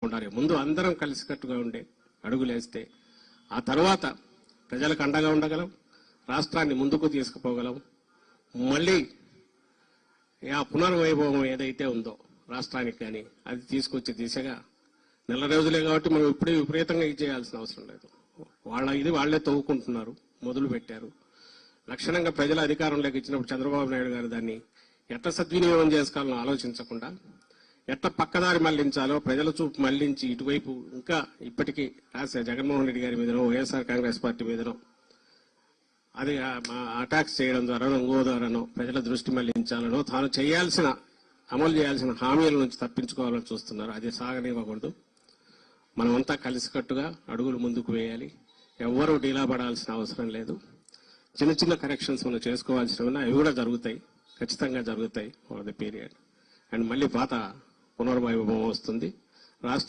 ఉండాలి. ముందు అందరం కలిసికట్టుగా ఉండే అడుగులేస్తే ఆ తర్వాత ప్రజలకు అండగా ఉండగలం, రాష్ట్రాన్ని ముందుకు తీసుకుపోగలం. మళ్ళీ ఆ పునర్వైభవం ఏదైతే ఉందో రాష్ట్రానికి కానీ అది తీసుకొచ్చే దిశగా నెల రోజులే కాబట్టి మనం ఇప్పుడే విపరీతంగా ఇది చేయాల్సిన అవసరం లేదు. వాళ్లే తవ్వుకుంటున్నారు, మొదలు పెట్టారు. లక్షణంగా ప్రజల అధికారంలోకి ఇచ్చినప్పుడు చంద్రబాబు నాయుడు గారు దాన్ని ఎట్లా సద్వినియోగం చేసుకోవాలని ఆలోచించకుండా ఎట్లా పక్కదారి మళ్లించాలో ప్రజల చూపు మళ్లించి ఇటువైపు ఇంకా ఇప్పటికీ జగన్మోహన్ రెడ్డి గారి మీదనో వైఎస్ఆర్ కాంగ్రెస్ పార్టీ మీదనో అది అటాక్స్ చేయడం ద్వారానో ఇంకో ద్వారానో ప్రజల దృష్టి మళ్లించాలనో తాను అమలు చేయాల్సిన హామీల నుంచి తప్పించుకోవాలని చూస్తున్నారు. అది సాగనివ్వకూడదు. మనమంతా కలిసికట్టుగా అడుగులు ముందుకు వేయాలి. ఎవ్వరూ డీలా పడాల్సిన అవసరం లేదు. చిన్న చిన్న కరెక్షన్స్ మనం చేసుకోవాల్సినవి అవి కూడా జరుగుతాయి, ఖచ్చితంగా జరుగుతాయి ఓవర్ ది పీరియడ్. అండ్ మళ్ళీ పాత పునర్వైభవం వస్తుంది. రాష్ట్ర